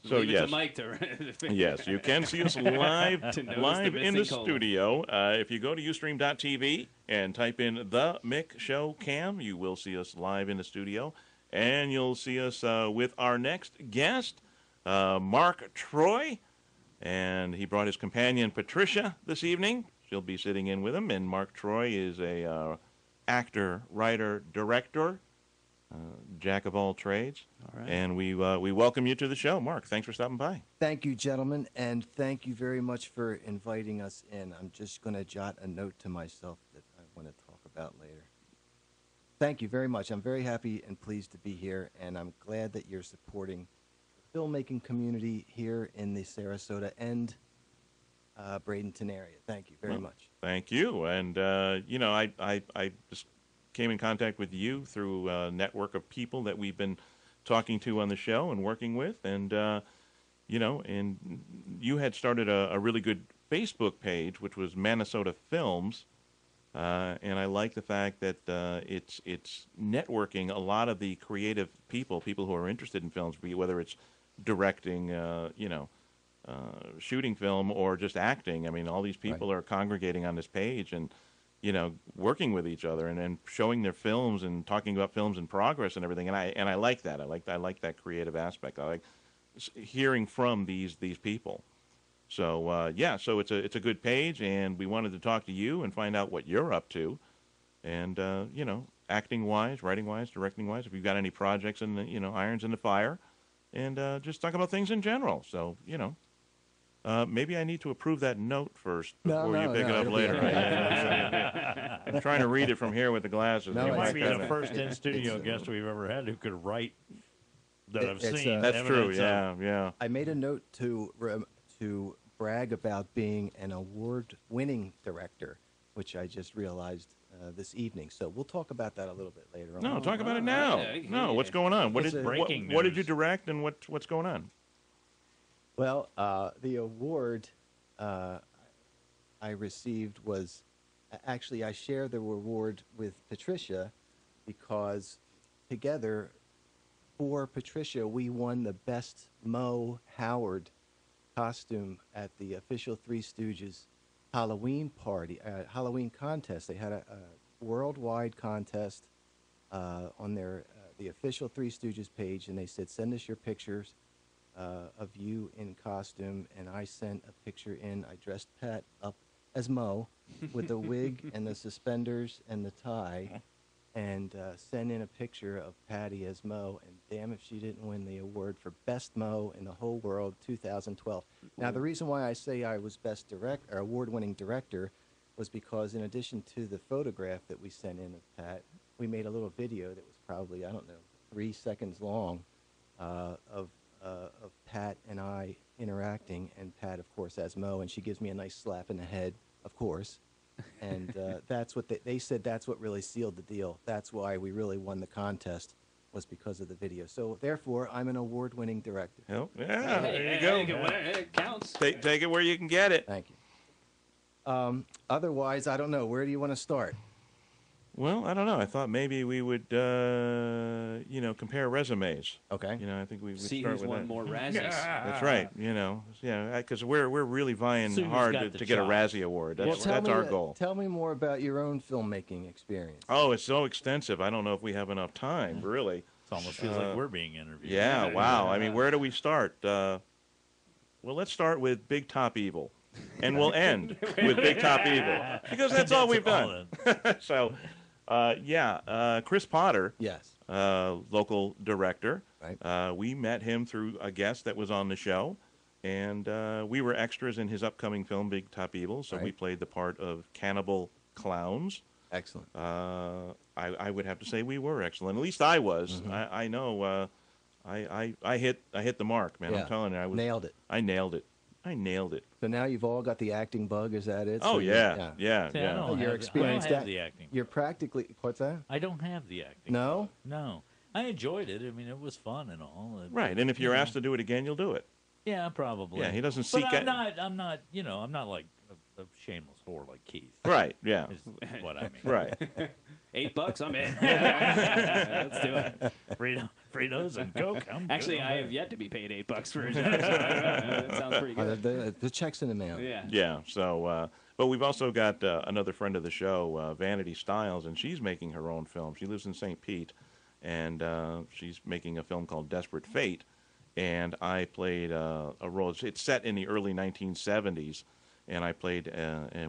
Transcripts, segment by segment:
So Leave it yes, to Mike to yes, you can see us live live in the colon. studio. If you go to Ustream.tv and type in the Mick Show Cam, you will see us live in the studio, and you'll see us with our next guest, Mark Troy, and he brought his companion Patricia this evening. She'll be sitting in with him, and Mark Troy is a actor, writer, director, jack of all trades. All right. And we welcome you to the show, Mark. Thanks for stopping by. Thank you, gentlemen, and thank you very much for inviting us in. I'm just going to jot a note to myself that I want to talk about later. Thank you very much. I'm very happy and pleased to be here, and I'm glad that you're supporting the filmmaking community here in the Sarasota and Bradenton area. Thank you very much. Thank you. And, I just came in contact with you through a network of people that we've been talking to on the show and working with. And, and you had started a really good Facebook page, which was ManaSota Films. And I like the fact that it's networking a lot of the creative people who are interested in films, whether it's directing, shooting film or just acting. I mean, all these people are congregating on this page and, working with each other and showing their films and talking about films in progress and everything. And I like that. I like that creative aspect. I like hearing from these people. So so it's a good page, and we wanted to talk to you and find out what you're up to, and acting wise, writing wise, directing wise. If you've got any projects in the irons in the fire, and just talk about things in general. So maybe I need to approve that note first before you pick it up later. I'm trying to read it from here with the glasses. You might be the first in-studio guest we've ever had who could write that I've seen. That's true. Yeah. I made a note to brag about being an award-winning director, which I just realized this evening. So we'll talk about that a little bit later on. No, talk about it now. No, what's going on? What did you direct, and what's going on? Well, the award I received was actually I share the award with Patricia because together for Patricia we won the best Mo Howard costume at the official Three Stooges Halloween Halloween contest. They had a worldwide contest on their the official Three Stooges page, and they said, send us your pictures of you in costume, and I sent a picture in. I dressed Pat up as Mo with the wig and the suspenders and the tie, and sent in a picture of Patty as Mo, and damn if she didn't win the award for Best Mo in the whole world 2012. Now, the reason why I say I was Best Award-winning Director was because in addition to the photograph that we sent in of Pat, we made a little video that was probably, 3 seconds long of Pat and I interacting, and Pat, of course, as Mo, and she gives me a nice slap in the head, of course. And that's what they said. That's what really sealed the deal. That's why we really won the contest, was because of the video. So therefore, I'm an award-winning director. Oh, yeah, there you go. It counts. Take it where you can get it. Thank you. Otherwise, I don't know. Where do you want to start? Well, I don't know. I thought maybe we would, compare resumes. Okay. I think we would See start who's with won that. more Razzies. That's right. Because we're really vying See who's hard got to the get a chops. Razzie award. That's our goal. Tell me more about your own filmmaking experience. Oh, it's so extensive. I don't know if we have enough time, really. It almost feels like we're being interviewed. Yeah, wow. I mean, where do we start? Well, let's start with Big Top Evil. And we'll end with Big Top Evil. Because that's all we've done. So, Chris Potter, Yes. local director. Right. We met him through a guest that was on the show. And we were extras in his upcoming film, Big Top Evil. So we played the part of cannibal clowns. Excellent. I would have to say we were excellent. At least I was. Mm-hmm. I know. I hit the mark, man. Yeah. I'm telling you, Nailed it. I nailed it. So now you've all got the acting bug. Is that it? Oh So yeah. See, I don't You're have, experienced I don't have that. the acting. You're practically. What's that? I don't have the acting. No. No. I enjoyed it. I mean, it was fun and all. Right, and if you're asked to do it again, you'll do it. Yeah, probably. Yeah, he doesn't But seek. I'm not like a shameless whore like Keith. Right. Yeah. Is what I mean. Right. $8, I'm in. Let's do it. Fritos and Coke. Actually, I have yet to be paid $8 for a job. So that sounds pretty good. The check's in the mail. Yeah. Yeah. So, but we've also got another friend of the show, Vanity Styles, and she's making her own film. She lives in St. Pete, and she's making a film called Desperate Fate. And I played a role. It's set in the early 1970s, and I played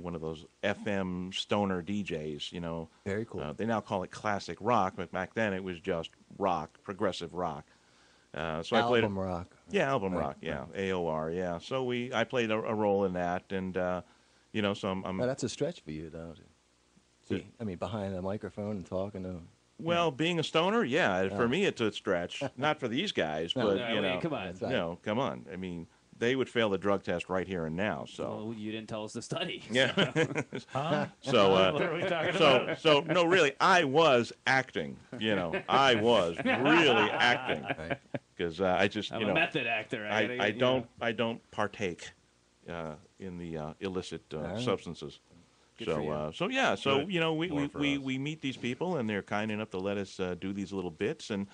one of those FM stoner DJs. You know, Very cool. They now call it classic rock, but back then it was just rock, progressive rock. So I played Album rock. Yeah, album Right, rock. Yeah, AOR. Yeah. So I played a role in that, and you know, so I'm Now, that's a stretch for you, though. See, I mean, behind a microphone and talking. well, being a stoner, yeah. For me, it's a stretch. Not for these guys, No, but No, you wait, know, come on. That's right. you know, come on. I mean, they would fail the drug test right here and now. So Well, you didn't tell us to study. yeah. Huh? So What are we talking about? so no, really, I was acting. You know, I was really acting Right. because I just I'm you a know method actor. I gotta- I don't partake in the illicit right. substances. Good for you. So yeah, so Good. you know More for us. we meet these people and they're kind enough to let us do these little bits, and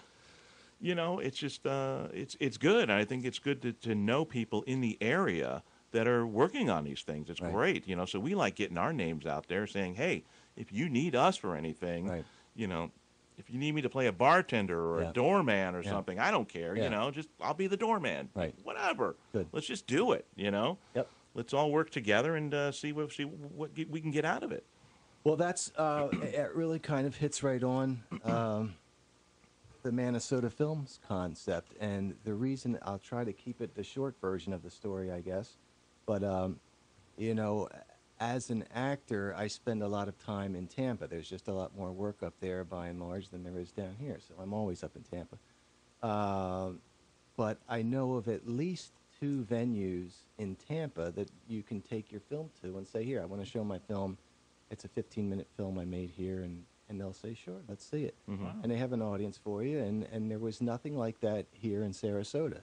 you know it's just it's good. I think it's good to know people in the area that are working on these things. It's Right. great, you know. So we like getting our names out there, saying, hey, if you need us for anything, Right. you know. If you need me to play a bartender or Yeah. a doorman or Yeah. something, I don't care. Yeah. You know, just I'll be the doorman. Right. Whatever. Good. Let's just do it. You know. Yep. Let's all work together and see what we can get out of it. Well, that's it really kind of hits right on the ManaSota Films concept, and the reason I'll try to keep it the short version of the story, I guess. But you know, as an actor, I spend a lot of time in Tampa. There's just a lot more work up there, by and large, than there is down here. So I'm always up in Tampa. But I know of at least 2 venues in Tampa that you can take your film to and say, here, I want to show my film. It's a 15-minute film I made here, and they'll say, sure, let's see it. And they have an audience for you, and there was nothing like that here in Sarasota.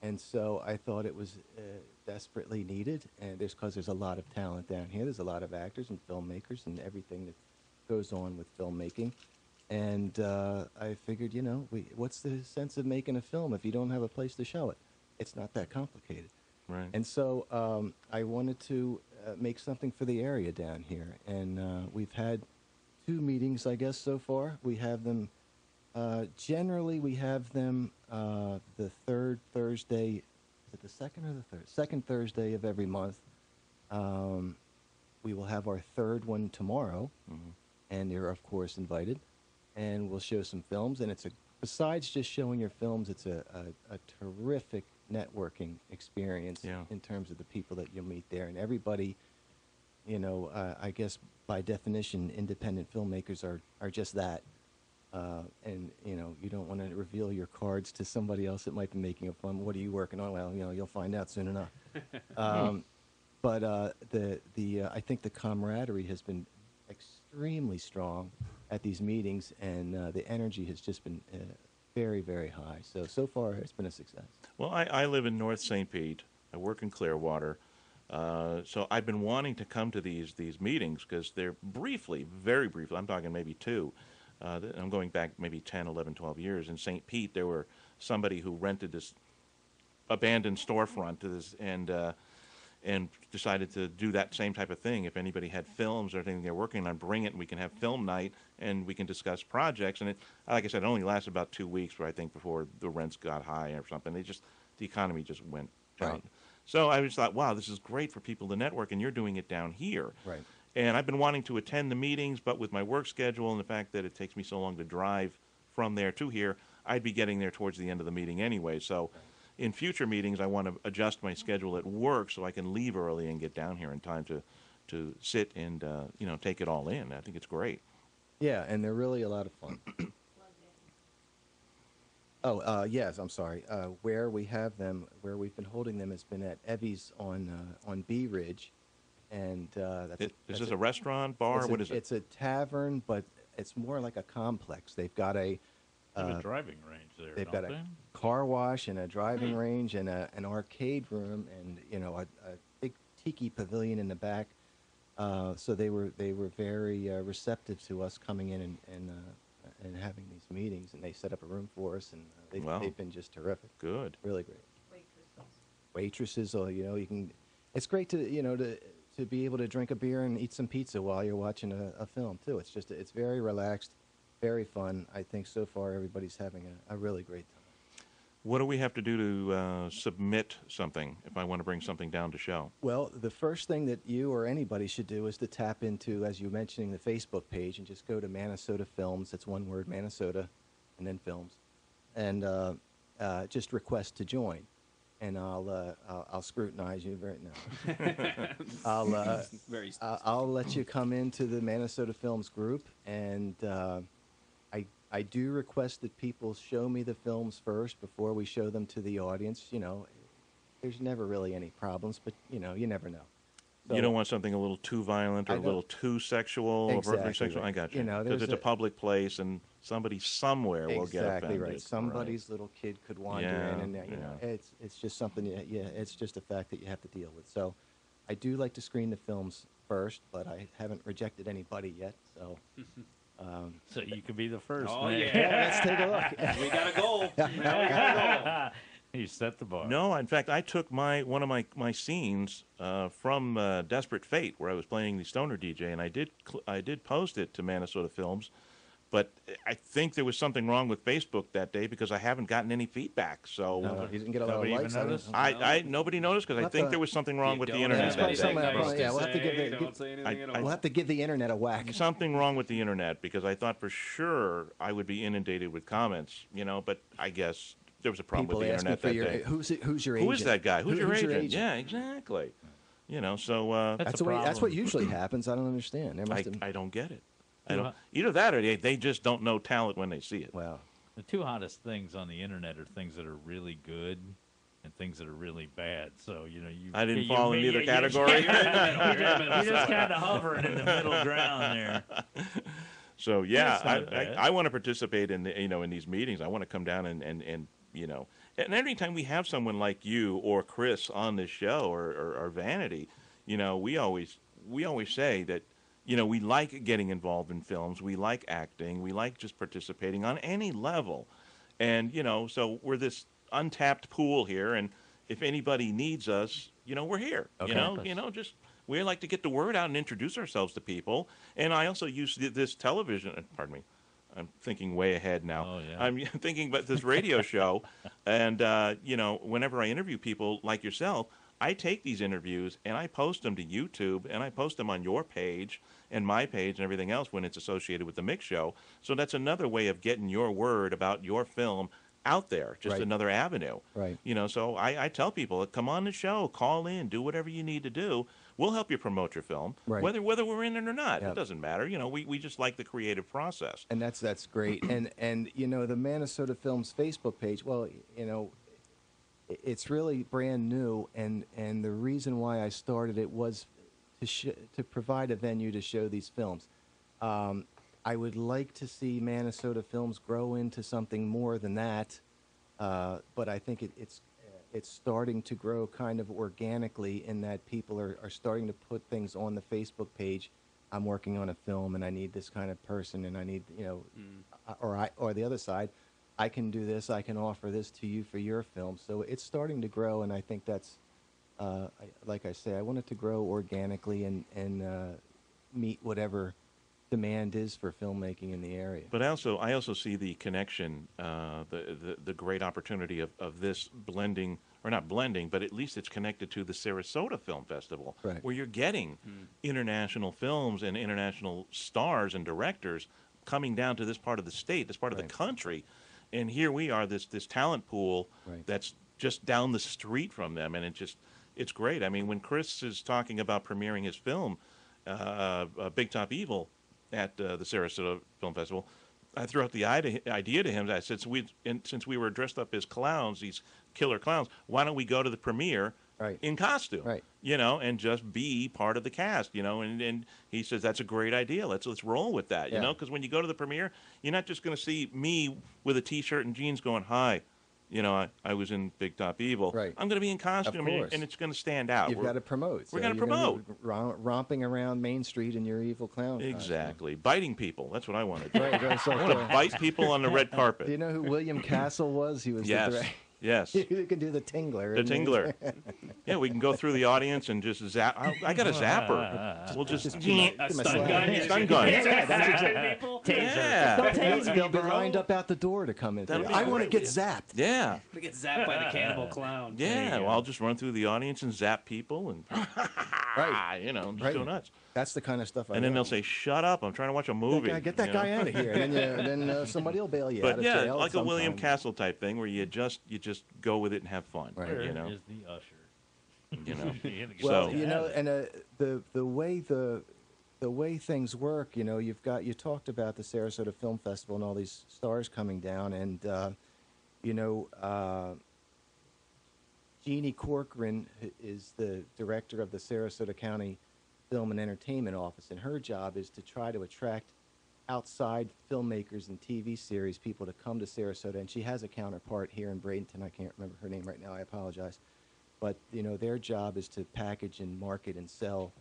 And so I thought it was desperately needed, and there's a lot of talent down here. There's a lot of actors and filmmakers and everything that goes on with filmmaking. And I figured, you know, what's the sense of making a film if you don't have a place to show it? It's not that complicated. Right. And so I wanted to make something for the area down here. And we've had 2 meetings, I guess, so far. We have them, generally we have them the 3rd Thursday, is it the 2nd or the 3rd? 2nd Thursday of every month. We will have our 3rd one tomorrow, and you're, of course, invited. And we'll show some films, and besides just showing your films, it's a terrific networking experience in terms of the people that you'll meet there. And everybody, you know, I guess by definition, independent filmmakers are just that. And, you know, you don't want to reveal your cards to somebody else that might be making a film. What are you working on? Well, you know, you'll find out soon enough. But I think the camaraderie has been extremely strong at these meetings, and the energy has just been very, very high. So far, it's been a success. Well, I live in North St. Pete. I work in Clearwater. So I've been wanting to come to these meetings because they're very briefly, I'm talking maybe 2. I'm going back maybe 10, 11, 12 years. In St. Pete, there were somebody who rented this abandoned storefront to this and decided to do that same type of thing. If anybody had films or anything they're working on, bring it, and we can have film night, and we can discuss projects. And it, like I said, it only lasted about 2 weeks, I think, before the rents got high or something. The economy just went down. Right. So I just thought, wow, this is great for people to network, and you're doing it down here. Right. And I've been wanting to attend the meetings, but with my work schedule and the fact that it takes me so long to drive from there to here, I'd be getting there towards the end of the meeting anyway. So in future meetings, I want to adjust my schedule at work so I can leave early and get down here in time to sit and you know, take it all in. I think it's great. Yeah, and they're really a lot of fun. Yes, I'm sorry. Where we have them, where we've been holding them, has been at Evie's on Bee Ridge, and Is this a restaurant, bar? What is it? It's a tavern, but it's more like a complex. They've got They have a driving range there, they've don't got they? a car wash and a driving range and an arcade room, and you know, a big tiki pavilion in the back. So they were very receptive to us coming in and having these meetings, and they set up a room for us, and Wow. they've been just terrific. Good. Really great. Waitresses, or you can. It's great to to be able to drink a beer and eat some pizza while you're watching a film too. It's very relaxed, very fun. I think so far everybody's having a really great time. What do we have to do to submit something if I want to bring something down to show? Well, the first thing that you or anybody should do is to tap into, as you were mentioning, the Facebook page, and just go to ManaSota Films. That's one word, ManaSota, and then Films, and just request to join, and I'll scrutinize you very Very I'll let you come into the ManaSota Films group, and I do request that people show me the films first before we show them to the audience. There's never really any problems, but you never know. So, You don't want something a little too violent or I a don't- little too sexual, Exactly overtly sexual. right. I got you. There's Because it's a public place, and somebody somewhere will get exactly offended. right. Somebody's little kid could wander Yeah, in, and yeah. it's just something. It's just a fact that you have to deal with. So, I do like to screen the films first, but I haven't rejected anybody yet. So, So you could be the first. Oh, man. yeah. let's take a look. We got a goal. Now we got a goal. You set the bar. No, in fact, I took one of my scenes from Desperate Fate, where I was playing the stoner DJ, and I did post it to ManaSota Films, but I think there was something wrong with Facebook that day because I haven't gotten any feedback. So No, he didn't get a lot of Nobody even likes. I don't noticed? know. nobody noticed because I What think the- there was something wrong with the Don't internet have that That's day. probably anything something- nice yeah, to we'll have to give say, it- don't say anything at all. We'll have to give the internet a whack. Something wrong with the internet because I thought for sure I would be inundated with comments, but I guess there was a problem People with the asking internet for that your day. who's your agent? Who is that guy? Who's your Who's agent? Yeah, exactly. So That's That's a the way. That's what problem. usually happens. I don't understand. There must have. I don't get it. Well, Either that or they just don't know talent when they see it. Wow. The two hottest things on the internet are things that are really good and things that are really bad. So you I didn't you fall in may- either you- category. You're in the middle. You're in the middle You're just somewhere. kind of hovering in the middle ground there. So yeah, That's not bad. I want to participate in in these meetings. I want to come down and and every time we have someone like you or Chris on this show or Vanity, we always say that we like getting involved in films, we like acting, we like just participating on any level, and so we're this untapped pool here, and if anybody needs us, we're here. Okay. Just we like to get the word out and introduce ourselves to people. And I also use this television. Pardon me, I'm thinking way ahead now. Oh, yeah. I'm thinking about this radio show, and whenever I interview people like yourself, I take these interviews and I post them to YouTube, and I post them on your page and my page and everything else when it's associated with the Mix Show. So that's another way of getting your word about your film out there, just Right. another avenue. Right. So I tell people, come on the show, call in, do whatever you need to do. We'll help you promote your film, Right. whether we're in it or not. Yep. It doesn't matter. We just like the creative process. And that's great. And the ManaSota Films Facebook page. Well, it's really brand new, and the reason why I started it was to provide a venue to show these films. I would like to see ManaSota Films grow into something more than that, but I think it's starting to grow kind of organically in that people are starting to put things on the Facebook page. I'm working on a film and I need this kind of person, and I need or the other side, I can do this, I can offer this to you for your film. So it's starting to grow, and I think that's like I say, I want it to grow organically and meet whatever demand is for filmmaking in the area. But I also see the connection, the great opportunity of this blending, or not blending, but at least it's connected to the Sarasota Film Festival, Right. where you're getting international films and international stars and directors coming down to this part of the state, this part of Right. the country, and here we are, this talent pool Right. that's just down the street from them, and it's great. I mean, when Chris is talking about premiering his film, Big Top Evil, at the Sarasota Film Festival, I threw out the idea to him. I said, since we were dressed up as clowns, these killer clowns, why don't we go to the premiere Right. in costume? Right. And just be part of the cast. And he says that's a great idea. Let's roll with that. Yeah. Because when you go to the premiere, you're not just going to see me with a T-shirt and jeans going, "Hi, I was in Big Top Evil. Right. I'm going to be in costume, course. and it's going to stand out. You've got to promote. We're So gonna you're gonna promote. be romping around Main Street in your evil clown costume. Exactly. Biting people. That's what I want to do. Right, right. So I want to bite people on the red carpet. do you know who William Castle was? He was Yes. the Yes. You can do the tingler. The tingler. Yeah, we can go through the audience and just zap. I got a zapper. We'll just. A stun gun. Stun gun. Yeah, that's exactly. People. Yeah. Don't tase me, They'll be bro. lined up out the door to come in. That'll be I want to great. get zapped. Yeah. We get zapped by the cannibal clown. Yeah. Well, I'll just run through the audience and zap people and, Right. just Right. go nuts. That's the kind of stuff I And then love. they'll say, "Shut up! I'm trying to watch a movie." Get that guy out of here. And then somebody will bail you out But of yeah, jail. like a William sometime. Castle type thing, where you just go with it and have fun. Right. Where You know. is the usher? You know. Well, So- and the way things work, you talked about the Sarasota Film Festival and all these stars coming down, and Jeannie Corcoran is the director of the Sarasota County Film and Entertainment Office, and her job is to try to attract outside filmmakers and TV series people to come to Sarasota, and she has a counterpart here in Bradenton. I can't remember her name right now. I apologize. But, their job is to package and market and sell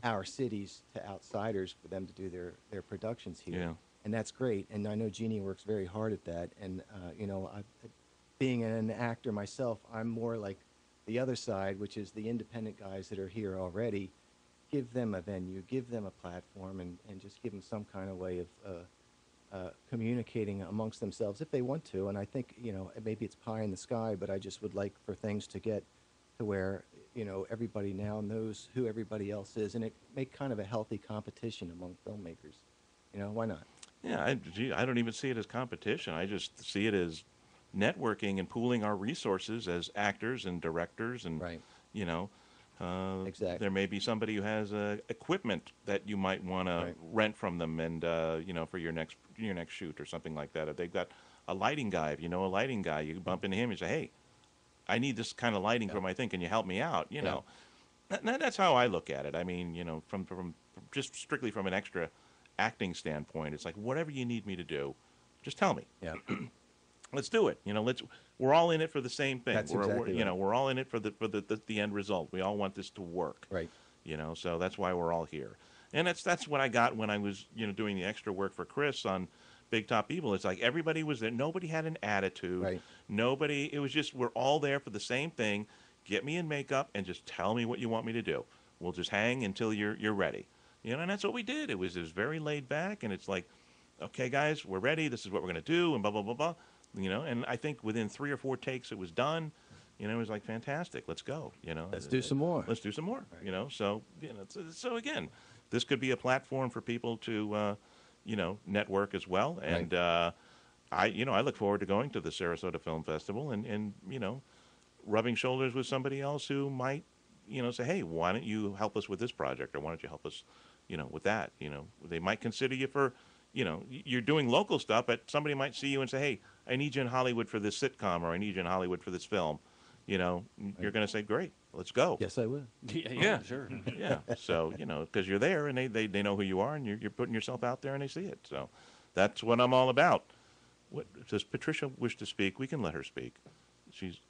our cities to outsiders for them to do their productions here. Yeah. And that's great. And I know Jeannie works very hard at that. And, being an actor myself, I'm more like the other side, which is the independent guys that are here already. Give them a venue, give them a platform, and just give them some kind of way of communicating amongst themselves if they want to. And I think, maybe it's pie in the sky, but I just would like for things to get to where, everybody now knows who everybody else is, and it make kind of a healthy competition among filmmakers. Why not? Yeah, I don't even see it as competition. I just see it as networking and pooling our resources as actors and directors, and Right. Exactly. There may be somebody who has equipment that you might want to rent from them, and for your next shoot or something like that. If they've got a lighting guy, if you know a lighting guy, you bump into him and say, "Hey, I need this kind of lighting for my thing. Can you help me out?" That's how I look at it. I mean, from just strictly from an extra acting standpoint, it's like whatever you need me to do, just tell me. Yeah. Let's do it. We're all in it for the same thing. That's we're exactly right. we're all in it for the end result. We all want this to work. Right. So that's why we're all here. And that's what I got when I was doing the extra work for Chris on Big Top Evil. It's like everybody was there. Nobody had an attitude. Right. Nobody. It was just we're all there for the same thing. Get me in makeup and just tell me what you want me to do. We'll just hang until you're ready. And that's what we did. It was very laid back, and it's like, okay, guys, we're ready. This is what we're going to do, and blah blah blah blah. And I think within 3 or 4 takes it was done. It was like fantastic. Let's go. Let's do some more. Let's do some more. So so again, this could be a platform for people to network as well. And I look forward to going to the Sarasota Film Festival and rubbing shoulders with somebody else who might say, hey, why don't you help us with this project, or why don't you help us with that. They might consider you for you're doing local stuff, but somebody might see you and say, hey, I need you in Hollywood for this sitcom, or I need you in Hollywood for this film. You're going to say, great, let's go. Yes, I will. Yeah, sure. Yeah. So, because you're there and they know who you are, and you're putting yourself out there and they see it. So that's what I'm all about. Does Patricia wish to speak? We can let her speak. She's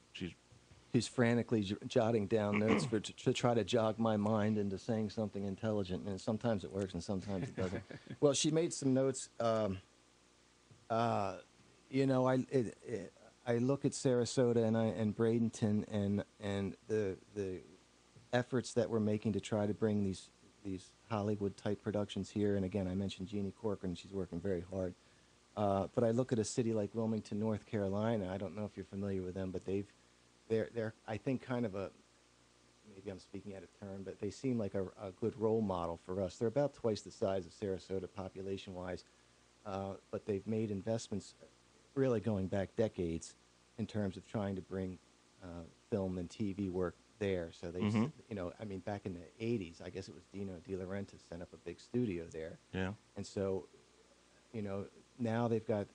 frantically jotting down notes to try to jog my mind into saying something intelligent, and sometimes it works and sometimes it doesn't. Well, she made some notes. I look at Sarasota and Bradenton and the efforts that we're making to try to bring these Hollywood type productions here. And again, I mentioned Jeannie Corcoran; she's working very hard. But I look at a city like Wilmington, North Carolina. I don't know if you're familiar with them, but they're I think kind of maybe I'm speaking out of turn, but they seem like a good role model for us. They're about twice the size of Sarasota population-wise, but they've made investments really going back decades in terms of trying to bring film and TV work there. So they, back in the 80s, I guess it was Dino De Laurentiis set up a big studio there. Yeah. And so, now they've got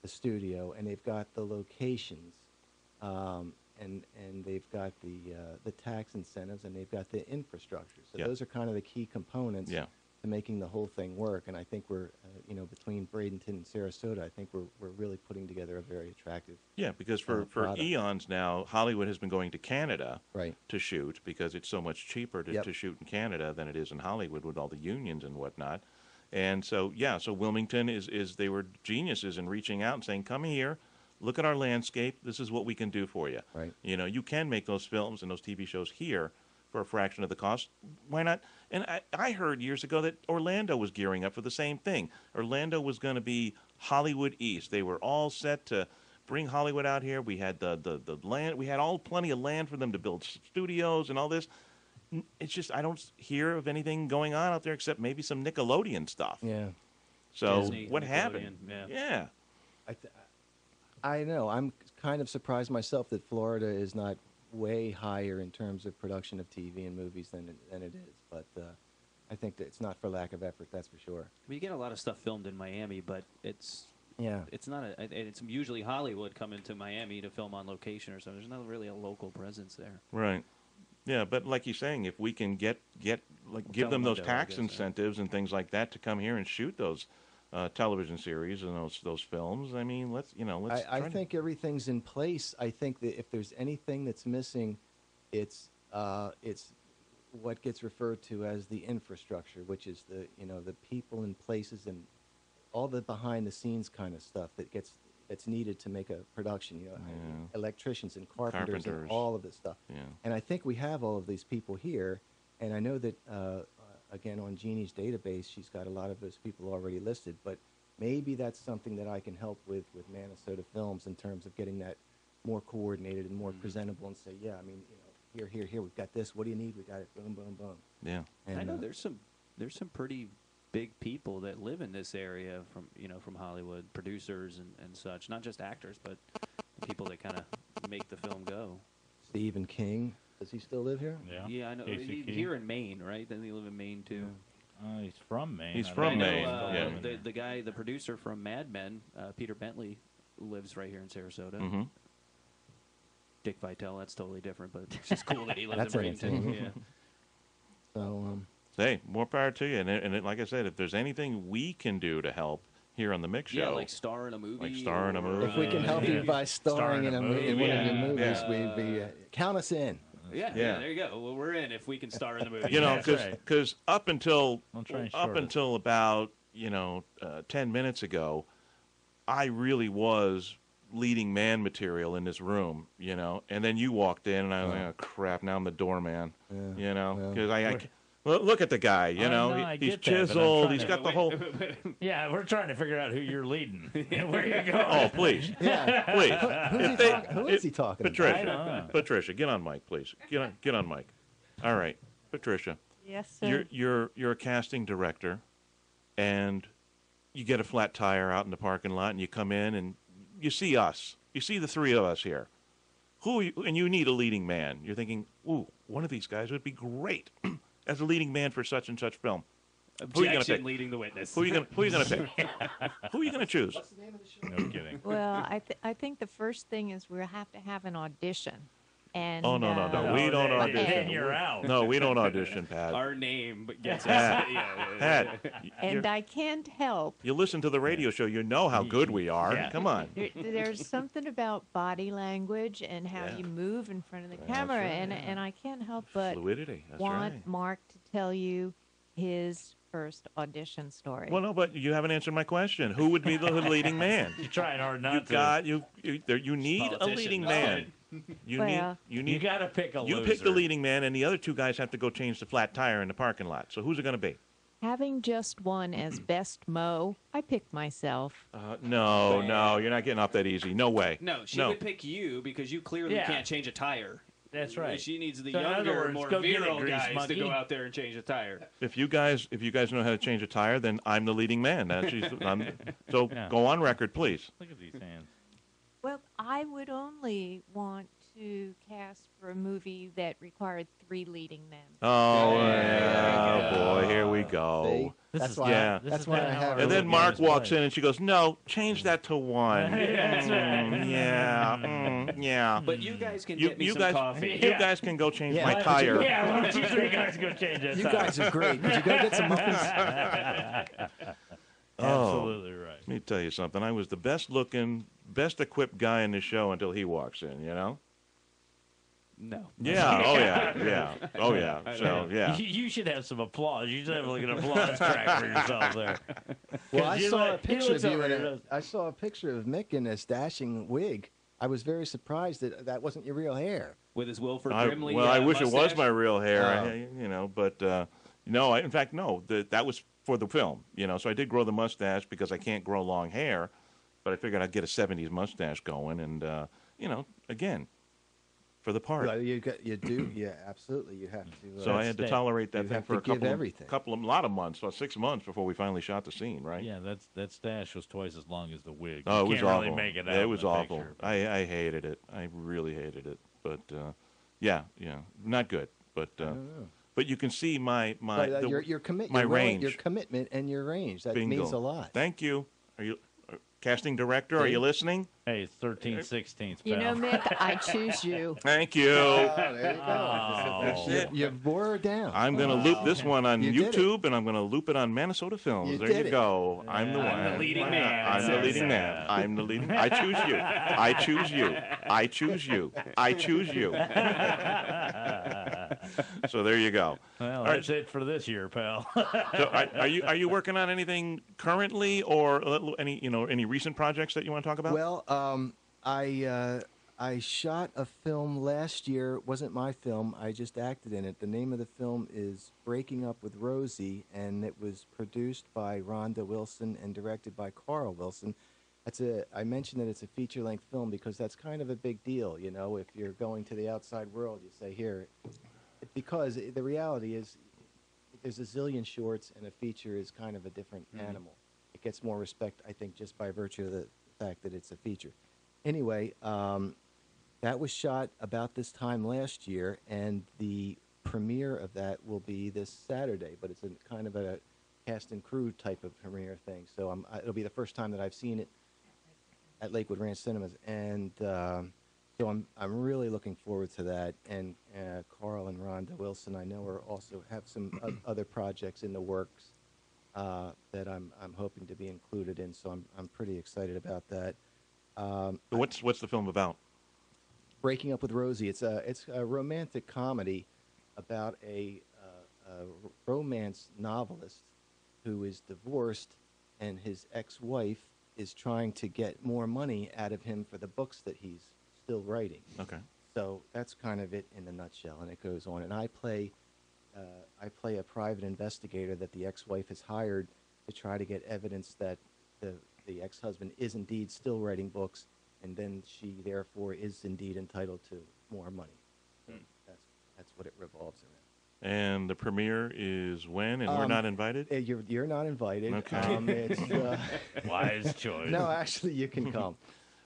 the studio and they've got the locations, and they've got the tax incentives, and they've got the infrastructure. So Yeah. those are kind of the key components. Yeah. making the whole thing work. And I think we're, between Bradenton and Sarasota, I think we're really putting together a very attractive. Yeah, because for product. eons now, Hollywood has been going to Canada Right. to shoot because it's so much cheaper to shoot in Canada than it is in Hollywood with all the unions and whatnot. And so, so Wilmington they were geniuses in reaching out and saying, come here, look at our landscape. This is what we can do for you. Right. You can make those films and those TV shows here for a fraction of the cost. Why not? And I heard years ago that Orlando was gearing up for the same thing. Orlando was going to be Hollywood East. They were all set to bring Hollywood out here. We had the land. We had plenty of land for them to build studios and all this. It's just I don't hear of anything going on out there except maybe some Nickelodeon stuff. Yeah. So Disney, what happened? yeah. I know. I'm kind of surprised myself that Florida is not way higher in terms of production of TV and movies than it is. But I think that it's not for lack of effort, that's for sure. You get a lot of stuff filmed in Miami, but it's not it's usually Hollywood coming to Miami to film on location or something. There's not really a local presence there. Right. Yeah, but like you're saying, if we can give them those tax incentives and things like that to come here and shoot those television series and those films, I mean, let's. I think everything's in place. I think that if there's anything that's missing, it's what gets referred to as the infrastructure, which is the people and places and all the behind the scenes kind of stuff that's needed to make a production. Electricians and carpenters and all of this stuff. Yeah. And I think we have all of these people here. And I know that again on Jeannie's database, she's got a lot of those people already listed. But maybe that's something that I can help with ManaSota Films in terms of getting that more coordinated and more presentable. And say, here, we've got this. What do you need? We got it. Boom, boom, boom. Yeah. And I know there's some pretty big people that live in this area from Hollywood, producers and such, not just actors, but people that kind of make the film go. Stephen King, does he still live here? Yeah, I know. Here in Maine, right? Doesn't he live in Maine too? He's from Maine. He's from Maine. The producer from Mad Men, Peter Bentley, lives right here in Sarasota. Mm-hmm. Dick Vitale, that's totally different, but it's just cool that he lives in Bradenton. Yeah. So, hey, more power to you. And like I said, if there's anything we can do to help here on the Mix Show, yeah, like star in a movie. If we can help you by starring in one of your movies, we'd be count us in. Yeah, there you go. Well, we're in if we can star in the movie. Because up until about 10 minutes ago, I really was leading man material in this room, and then you walked in, and I was like, oh crap, now I'm the doorman, because look at the guy, he's chiseled, he's got the whole. Yeah, we're trying to figure out who you're leading. Where you going? Oh, please, please. Who is he talking about? Patricia, get on mic, please. Get on mic. All right, Patricia. Yes, sir. You're a casting director, and you get a flat tire out in the parking lot, and you come in and you see us. You see the three of us here. And you need a leading man. You're thinking, ooh, one of these guys would be great as a leading man for such and such film. Who are you going to pick? Leading the witness. Who are you going to pick? Who are you going to choose? What's the name of the show? No kidding. Well, I think the first thing is we'll have to have an audition. And, no. We don't audition. Then you're out. No, we don't audition, Pat. Our name gets us. Pat, and I can't help. you listen to the radio show, you know how good we are. Yeah. Come on. There's something about body language and how you move in front of the camera, right. and I can't help but Fluidity. That's want right. Mark to tell you his first audition story. Well, no, but you haven't answered my question. Who would be the leading man? You're trying hard not to. You need a leading man. You got to pick a loser. You pick the leading man, and the other two guys have to go change the flat tire in the parking lot. So who's it going to be? Having just won as best Mo, I picked myself. No, you're not getting off that easy. No way. No, she would pick you because you clearly can't change a tire. That's right. She needs the So in other younger, words, more go get it, virile grease guys monkey. to go out there and change a tire. If you guys know how to change a tire, then I'm the leading man. So go on record, please. Look at these hands. Well, I would only want to cast for a movie that required 3 leading men. Oh, yeah, boy, here we go. See? That's why I have. And then Mark walks in and she goes, "No, change that to 1." That's right. Yeah. But you guys can You, get me you some guys, coffee. you guys can go change Yeah. my tire. Yeah, why don't you three guys go change that You tire? guys are great. Could you go get some muffins? Absolutely right. Let me tell you something. I was the best looking, best equipped guy in the show until he walks in, you know? No. Yeah. Oh, yeah. Yeah. Oh, yeah. So, yeah. You should have some applause. You should have like an applause track for yourself there. Well, I you saw look- a he picture looks of you over in here, a, doesn't I saw a picture of Mick in a dashing wig. I was very surprised that that wasn't your real hair. With his Wilford I Brimley wish it was mustache? my real hair, Oh. you know, but no, in fact, no. That was for the film, you know, so I did grow the mustache because I can't grow long hair, but I figured I'd get a 70s mustache going and, you know, again, for the part. Well, you do, yeah, absolutely. You have to. So I had to stay. tolerate that You thing have for to a give couple everything. of lot of months, so 6 months before we finally shot the scene, right? Yeah, that stash was twice as long as the wig. Oh, You it was can't awful. really make it out. It in was the awful. picture, but- I hated it. I really hated it. But yeah, not good. But I don't know. but you can see my But, the- your commit, my your willing- range. your commitment, and your range. That Bingo. means a lot. Thank you. Are you casting director? Are you listening? Hey, it's 13/16, You know, pal. Mick, I choose you. Thank you. There you go. Oh. You wore her down. I'm going to loop this one on You did it. YouTube, and I'm going to loop it on ManaSota Films. You there did you it. go. I'm the one. I'm the leading man. I'm the leading man. I'm the leading. I choose you. I choose you. I choose you. I choose you. So there you go. Well, right. that's it for this year, pal. So are you working on anything currently, or any recent projects that you want to talk about? Well, I shot a film last year. It wasn't my film. I just acted in it. The name of the film is Breaking Up with Rosie, and it was produced by Rhonda Wilson and directed by Carl Wilson. I mentioned that it's a feature-length film because that's kind of a big deal, you know. If you're going to the outside world, you say here, because the reality is there's a zillion shorts, and a feature is kind of a different animal. It gets more respect, I think, just by virtue of the fact that it's a feature. Anyway, that was shot about this time last year, and the premiere of that will be this Saturday, but it's a kind of a cast and crew type of premiere thing. So it'll be the first time that I've seen it at Lakewood Ranch Cinemas, and so I'm really looking forward to that. And Carl and Rhonda Wilson, I know, have some other projects in the works that I'm hoping to be included in. So I'm pretty excited about that. What's the film about? Breaking Up with Rosie. It's a romantic comedy about a romance novelist who is divorced, and his ex-wife is trying to get more money out of him for the books that he's still writing. Okay. So that's kind of it in a nutshell, and it goes on. And I play a private investigator that the ex-wife has hired to try to get evidence that the ex-husband is indeed still writing books, and then she therefore is indeed entitled to more money. So that's what it revolves around. And the premiere is when? And we're not invited? You're not invited. Okay. Wise choice. No, actually, you can come.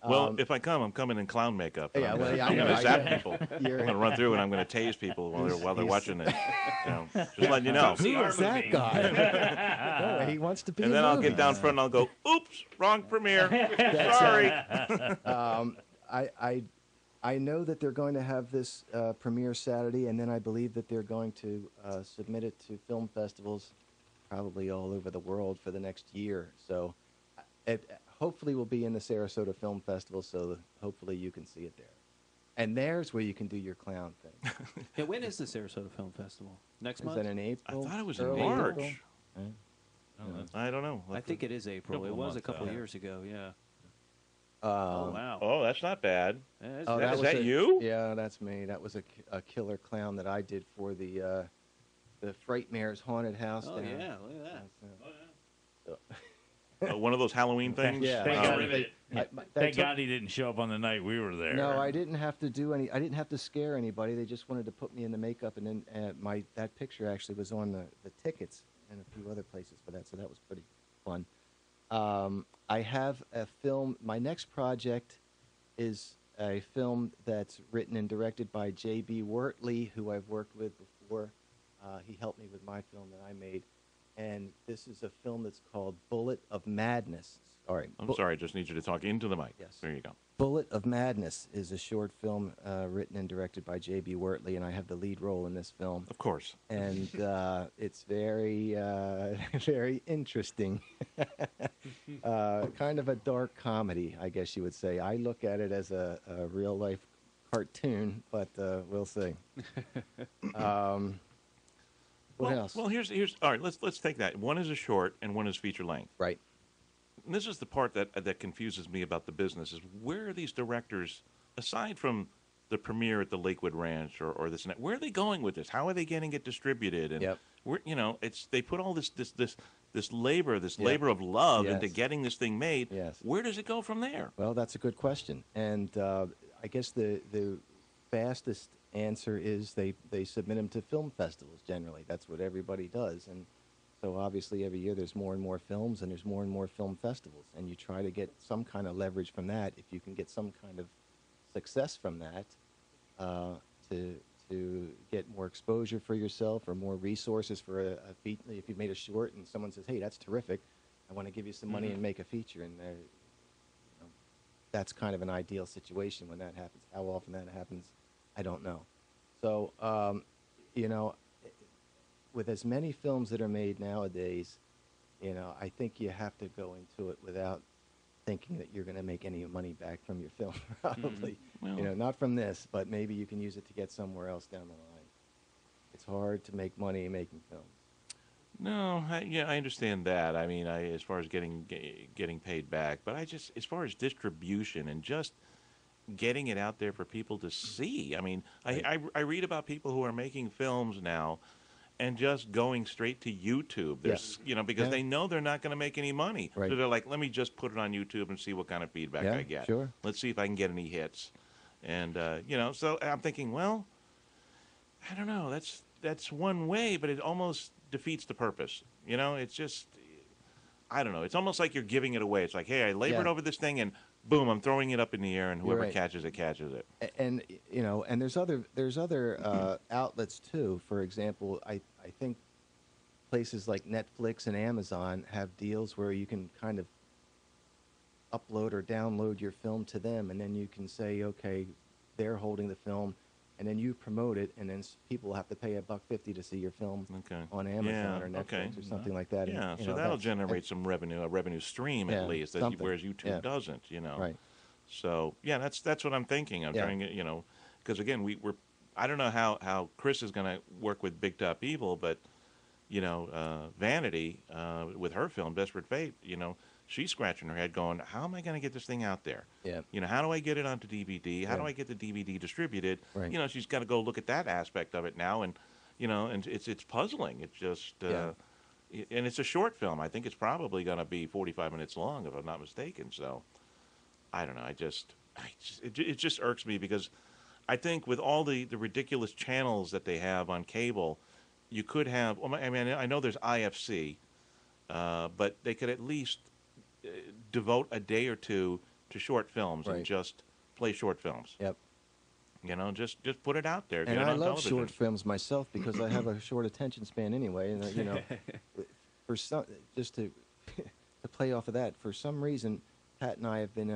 Well, if I come, I'm coming in clown makeup. Yeah, well, yeah, I I'm know, going to I zap know. people. I'm You're- going to run through and I'm going to tase people while they're watching it. Just letting you know. Who our is that movie. guy? No, he wants to be. And in then I'll get movies. down front and I'll go, oops, wrong premiere. That's Sorry. I know that they're going to have this premiere Saturday, and then I believe that they're going to submit it to film festivals, probably all over the world for the next year. So, it hopefully will be in the Sarasota Film Festival. So hopefully you can see it there. And there's where you can do your clown thing. Yeah, when is the Sarasota Film Festival? Next Is month? that in April? I thought it was in Early March. April? Oh, that's- I don't know. I think it is April. Couple It of was a months couple out. years ago, yeah. Oh, wow. Oh, that's not bad. Yeah, it's- Oh, Is was that you? Yeah, that's me. That was a killer clown that I did for the Frightmare's Haunted House. oh, down. yeah, look at that. So- One of those Halloween things? Yeah. Thank Oh, God, they- yeah. they Thank took- God he didn't show up on the night we were there. No, I didn't have to do any. I didn't have to scare anybody. They just wanted to put me in the makeup, and then that picture actually was on the tickets and a few other places for that. So that was pretty fun. I have a film. My next project is a film that's written and directed by J.B. Wortley, who I've worked with before. He helped me with my film that I made, and this is a film that's called Bullet of Madness. All right. I'm sorry, I just need you to talk into the mic. Yes. There you go. Bullet of Madness is a short film written and directed by J.B. Wortley, and I have the lead role in this film. Of course. And it's very, very interesting. Kind of a dark comedy, I guess you would say. I look at it as a real-life cartoon, but we'll see. What else? Well, here's all right. Let's take that. One is a short, and one is feature length. Right. And this is the part that confuses me about the business: is where are these directors, aside from the premiere at the Lakewood Ranch or this and that, where are they going with this? How are they getting it distributed? And Yep. they put all this labor, Yep. labor of love Yes. into getting this thing made. Yes. Where does it go from there? Well, that's a good question. And I guess the fastest answer is they submit them to film festivals generally. That's what everybody does. And so obviously every year there's more and more films and there's more and more film festivals. And you try to get some kind of leverage from that. If you can get some kind of success from that, to get more exposure for yourself or more resources for a feature. If you've made a short and someone says, hey, that's terrific, I want to give you some money and make a feature. And that's kind of an ideal situation when that happens. How often that happens, I don't know. So, with as many films that are made nowadays, I think you have to go into it without thinking that you're going to make any money back from your film, probably. Well- Not from this, but maybe you can use it to get somewhere else down the line. It's hard to make money making films. No, I understand that. I mean, as far as getting paid back, but as far as distribution and just getting it out there for people to see. I mean, Right. I read about people who are making films now and just going straight to YouTube. There's, because Yeah. they know they're not going to make any money. Right. So they're like, let me just put it on YouTube and see what kind of feedback Yeah, I get. sure. Let's see if I can get any hits. And, so I'm thinking, well, I don't know. That's one way, but it almost defeats the purpose. It's just, I don't know. It's almost like you're giving it away. It's like, hey, I labored Yeah. over this thing, and boom, I'm throwing it up in the air, and You're whoever right. catches it, catches it. And and there's other outlets too. For example, I think places like Netflix and Amazon have deals where you can kind of upload or download your film to them, and then you can say, okay, they're holding the film, and then you promote it, and then people have to pay $1.50 to see your film Okay. on Amazon Yeah, or Netflix okay. or something like that. Yeah, And, so that'll that's- generate some revenue, a revenue stream Yeah, at least, something. whereas YouTube Yeah. doesn't. Right. So yeah, that's what I'm thinking. I'm Yeah. trying to, because again, we're I don't know how Chris is going to work with Big Top Evil, but Vanity with her film Desperate Fate, she's scratching her head, going, how am I going to get this thing out there? Yeah. How do I get it onto DVD? How do Yeah. I get the DVD distributed? Right. She's got to go look at that aspect of it now, and and it's puzzling. It's just. Yeah. And it's a short film. I think it's probably going to be 45 minutes long, if I'm not mistaken. So, I don't know. It just irks me because I think with all the ridiculous channels that they have on cable, you could have. Well, I mean, I know there's IFC, but they could at least devote a day or two to short films and Right. just play short films. Yep. Just put it out there. And get it I on love television. short films myself because I have a short attention span anyway. And for some, just to to play off of that, for some reason, Pat and I have been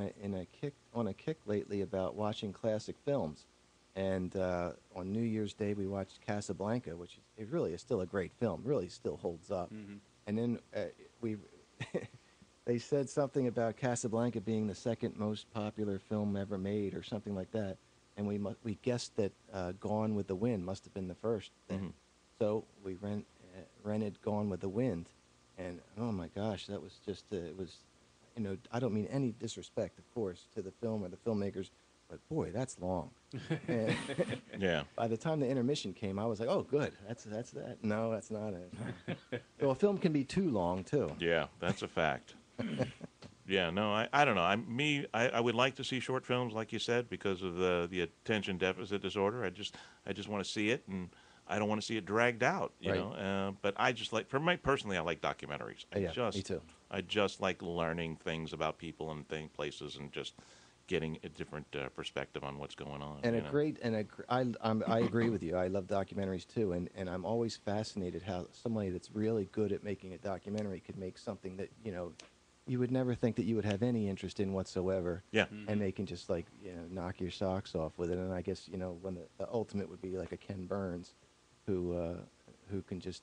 on a kick lately about watching classic films. And on New Year's Day, we watched Casablanca, which it really is still a great film. Really, still holds up. Mm-hmm. And then we. They said something about Casablanca being the second most popular film ever made, or something like that, and we guessed that Gone with the Wind must have been the first. Then. Mhm. So we rented Gone with the Wind, and oh my gosh, that was just it was, I don't mean any disrespect, of course, to the film or the filmmakers, but boy, that's long. And Yeah. by the time the intermission came, I was like, oh, good, that's that. No, that's not it. So a film can be too long too. Yeah, that's a fact. Yeah, no, I don't know. I would like to see short films, like you said, because of the attention deficit disorder. I just want to see it, and I don't want to see it dragged out. You Right. know. But I just like, for me personally, I like documentaries. Yeah, me too. I just like learning things about people and places, and just getting a different perspective on what's going on. And you a know? great, and I agree with you. I love documentaries too, and I'm always fascinated how somebody that's really good at making a documentary could make something that you would never think that you would have any interest in whatsoever. Yeah. And they can just knock your socks off with it. And I guess when the ultimate would be like a Ken Burns, who can just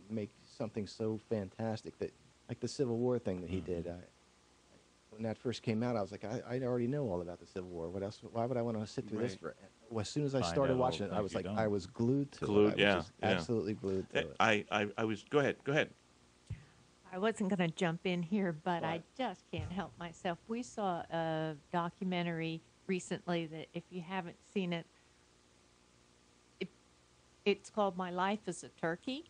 make something so fantastic that like the Civil War thing that he did. When that first came out, I was like, I already know all about the Civil War. What else? Why would I want to sit through this for? Well, as soon as I Find started out watching all it, the I was things you like, don't. I was glued to Glued, it. I was yeah, just yeah. absolutely glued to it. I was. Go ahead. I wasn't going to jump in here, but I Right. just can't help myself. We saw a documentary recently that, if you haven't seen it, it's called My Life as a Turkey.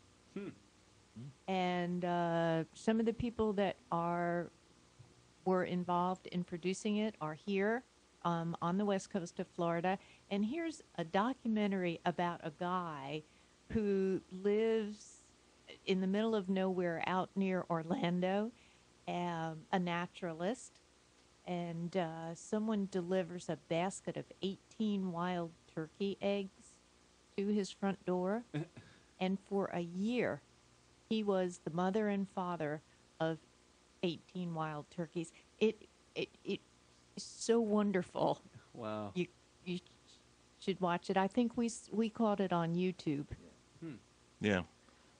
And some of the people that were involved in producing it are here on the west coast of Florida. And here's a documentary about a guy who lives in the middle of nowhere out near Orlando, a naturalist. And someone delivers a basket of 18 wild turkey eggs to his front door. And for a year, he was the mother and father of 18 wild turkeys. It is so wonderful. Wow. You should watch it. I think we caught it on YouTube. Yeah.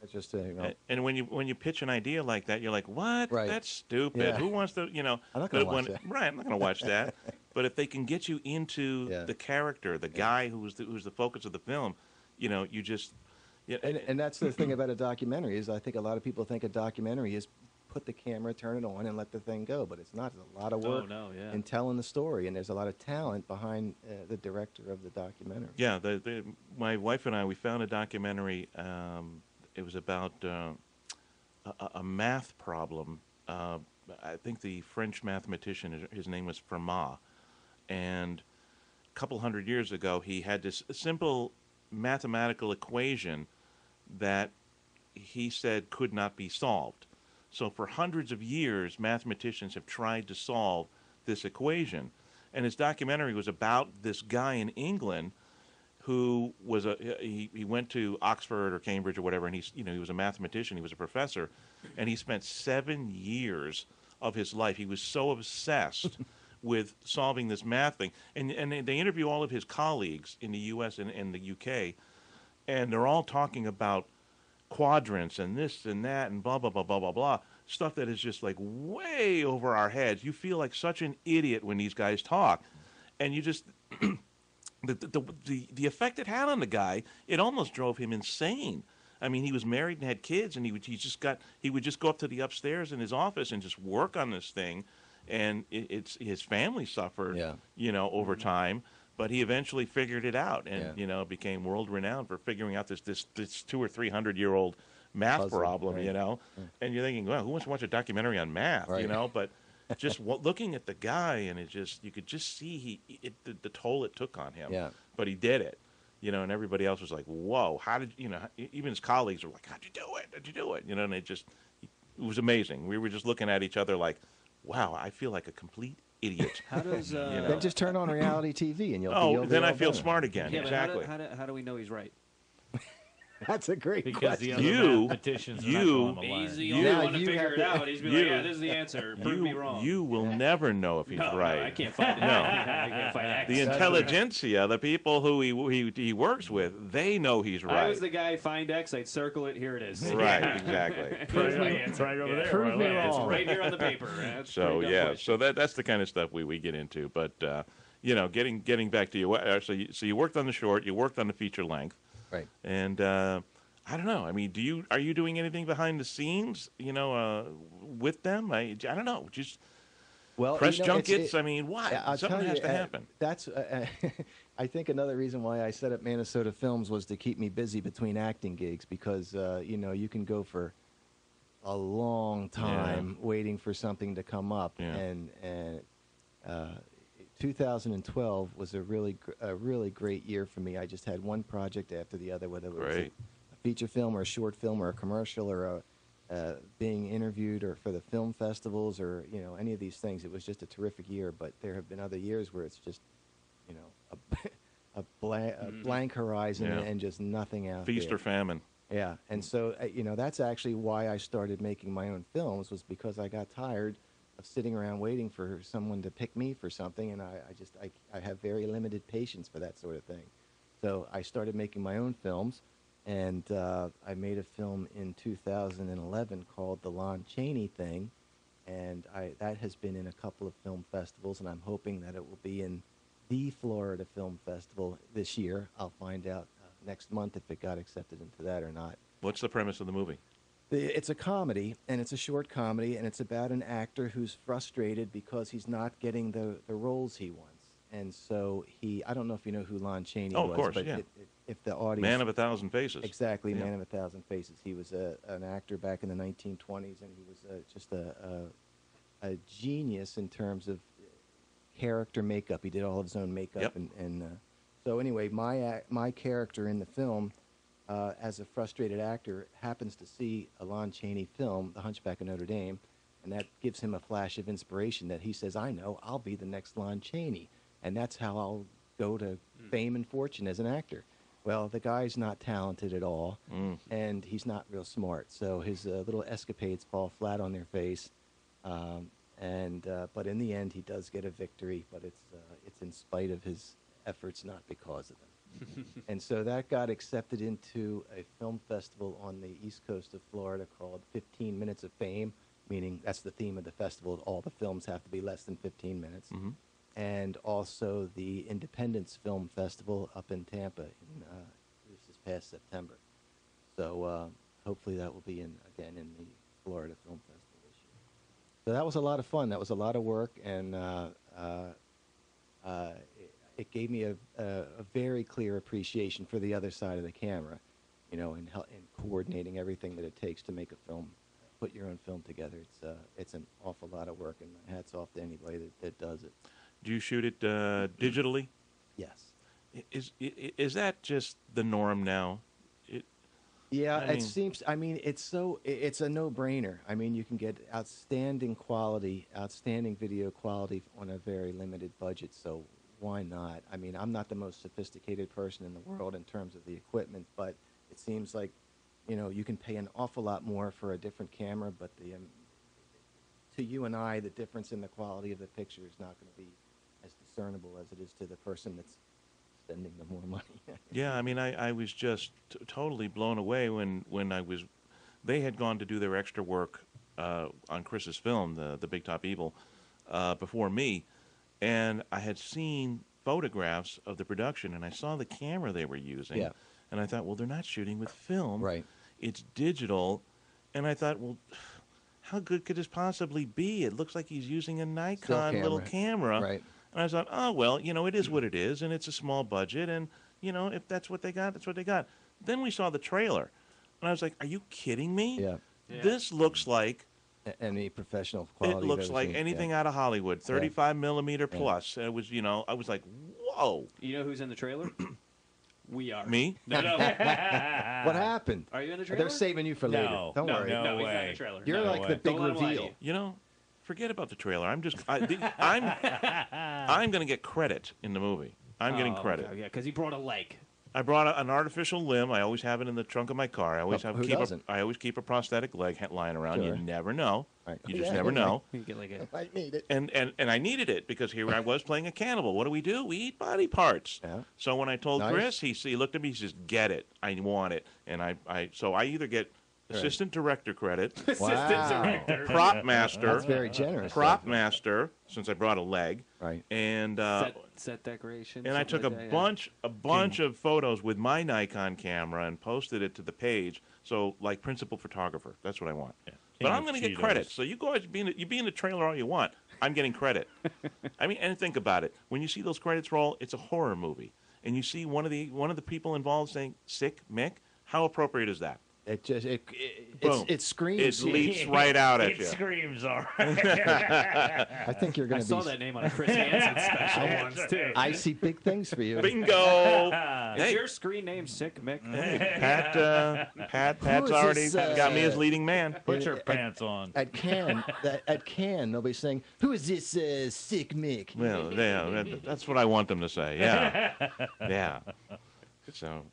It's just And when you pitch an idea like that, you're like, "What? Right. That's stupid. Yeah. Who wants to?" I'm not but gonna watch when- that. Right, I'm not going to watch that. But if they can get you into Yeah. the character, the guy who's the focus of the film, you just. Yeah. and that's the thing about a documentary is I think a lot of people think a documentary is put the camera, turn it on, and let the thing go. But it's not. There's a lot of work yeah. in telling the story, and there's a lot of talent behind the director of the documentary. Yeah, my wife and I, we found a documentary. It was about a math problem. I think the French mathematician, his name was Fermat, and a couple hundred years ago, he had this simple mathematical equation that he said could not be solved. So for hundreds of years, mathematicians have tried to solve this equation. And his documentary was about this guy in England who was he went to Oxford or Cambridge or whatever, and he was a mathematician, he was a professor, and he spent 7 years of his life. He was so obsessed with solving this math thing. And they interview all of his colleagues in the U.S. and the UK, and they're all talking about quadrants and this and that and blah, blah, blah, blah, blah, blah, stuff that is just like way over our heads. You feel like such an idiot when these guys talk. And you just, the effect it had on the guy, it almost drove him insane. I mean, he was married and had kids, and he would just go up to the upstairs in his office and just work on this thing. And his family suffered, over time. But he eventually figured it out, and became world renowned for figuring out this 200 or 300-year-old math Puzzle, problem. right. And you're thinking, well, who wants to watch a documentary on math? Right. But just looking at the guy, and you could just see the toll it took on him. Yeah. But he did it. And everybody else was like, whoa, how did even his colleagues were like, how'd you do it? How'd you do it? And it was amazing. We were just looking at each other like, wow, I feel like a complete idiot. How does Then just turn on reality TV and you'll be then I all feel better. smart again. yeah, Exactly. But how do we know he's right? That's a great Because question. the other You- mathematicians are you- not calling him a liar. He's the You- only one to you figure have it to- out. He's been like, yeah, this is the answer. Prove me wrong. You will never know if he's no, right. No, I can't find it. No. I can't find X. The intelligentsia, the people who he works with, they know he's I right. was the guy, find X, I'd circle it, here it is. Right, exactly. It's right over there. Prove me It's wrong. right here on the paper. That's So pretty dumb yeah, question. so that's the kind of stuff we get into. But getting back to you, so you worked on the short, you worked on the feature length, Right. and I don't know. I mean, are you doing anything behind the scenes? With them? I don't know. Just Well, press it's- junkets. I mean, why? I'll Something tell has you, to happen. That's I think another reason why I set up ManaSota Films was to keep me busy between acting gigs because you can go for a long time waiting for something to come up, Yeah. and 2012 was a really great year for me. I just had one project after the other, whether it was Great. a feature film or a short film or a commercial or being interviewed or for the film festivals or any of these things. It was just a terrific year. But there have been other years where it's just a blank horizon Yeah. and just nothing out Feast there. or famine. Yeah, and so that's actually why I started making my own films, was because I got tired of sitting around waiting for someone to pick me for something, and I have very limited patience for that sort of thing. So I started making my own films, and I made a film in 2011 called The Lon Chaney Thing, and that has been in a couple of film festivals, and I'm hoping that it will be in the Florida Film Festival this year. I'll find out next month if it got accepted into that or not. What's the premise of the movie? It's a comedy, and it's a short comedy, and it's about an actor who's frustrated because he's not getting the roles he wants. And so I don't know if you know who Lon Chaney was. Oh, of course, but yeah. If the audience... Man of a Thousand Faces. Exactly, Yeah. Man of a Thousand Faces. He was an actor back in the 1920s, and he was just a genius in terms of character makeup. He did all of his own makeup. Yep. And so anyway, my character in the film, as a frustrated actor, happens to see a Lon Chaney film, The Hunchback of Notre Dame, and that gives him a flash of inspiration that he says, I know, I'll be the next Lon Chaney, and that's how I'll go to fame and fortune as an actor. Well, the guy's not talented at all, and he's not real smart, so his little escapades fall flat on their face. But in the end, he does get a victory, but it's in spite of his efforts, not because of them. And so that got accepted into a film festival on the east coast of Florida called 15 Minutes of Fame, meaning that's the theme of the festival. All the films have to be less than 15 minutes. Mm-hmm. And also the Independence Film Festival up in Tampa this past September. So hopefully that will be again in the Florida Film Festival this year. So that was a lot of fun. That was a lot of work, and it gave me a very clear appreciation for the other side of the camera, in coordinating everything that it takes to make a film, put your own film together. It's an awful lot of work, and my hat's off to anybody that does it. Do you shoot it digitally? Yes. Is that just the norm now? Yeah, it seems. I mean, it's a no-brainer. I mean, you can get outstanding quality, outstanding video quality on a very limited budget. So why not? I mean, I'm not the most sophisticated person in the world in terms of the equipment, but it seems like, you can pay an awful lot more for a different camera, but to you and I, the difference in the quality of the picture is not going to be as discernible as it is to the person that's spending the more money. Yeah, I mean, I was just totally blown away when they had gone to do their extra work on Chris's film, the Big Top Evil, before me, and I had seen photographs of the production, and I saw the camera they were using, Yeah. and I thought, well, they're not shooting with film, Right. It's digital, and I thought, well, how good could this possibly be? It looks like he's using a Nikon little camera. Right. And I thought, oh, well, it is what it is, and it's a small budget, and, if that's what they got, that's what they got. Then we saw the trailer, and I was like, are you kidding me? Yeah. Yeah. This looks like, Any professional quality. it you've looks ever like seen. anything Yeah. out of Hollywood, 35 millimeter plus. And it was, I was like, whoa. You know who's in the trailer? We are. Me? No. What happened? Are you in the trailer? They're saving you for No. later. Don't no, worry. no, No he's not in way. the trailer. You're No. like the Don't big let him lie to reveal. you. Forget about the trailer. I'm going to get credit in the movie. I'm getting Oh, credit. okay, yeah, because he brought a leg. I brought an artificial limb. I always have it in the trunk of my car. I always Who doesn't? I always keep a prosthetic leg lying around. Sure. You never know. Right. You just Yeah, never anyway. know. You get like a. I need it. And I needed it because here I was playing a cannibal. What do? We eat body parts. Yeah. So when I told Nice. Chris, he looked at me. He says, "Get it. I want it." And so I either get assistant director credit, Assistant director. prop master, That's very generous. prop master, since I brought a leg, Right. and Set decoration. and I took something a like that, yeah. bunch of photos with my Nikon camera and posted it to the page. So like principal photographer, that's what I want. Yeah. But King I'm of going to get Cheetos. credit. So you guys you be in the trailer all you want. I'm getting credit. I mean, and think about it. When you see those credits roll, it's a horror movie, and you see one of the people involved saying "Sic Mic." How appropriate is that? Boom. it screams. It leaps right out at It you. screams, all right. I think you're I going to saw be. that name on a Chris Hansen special once too. I see big things for you. Bingo. Is Hey. your screen name Sic Mic? Hey, Pat's is already this, got me as leading man. Put your pants on. At Cannes, they'll be saying, "Who is this Sic Mic?" Well, yeah, that's what I want them to say. Yeah, yeah. So,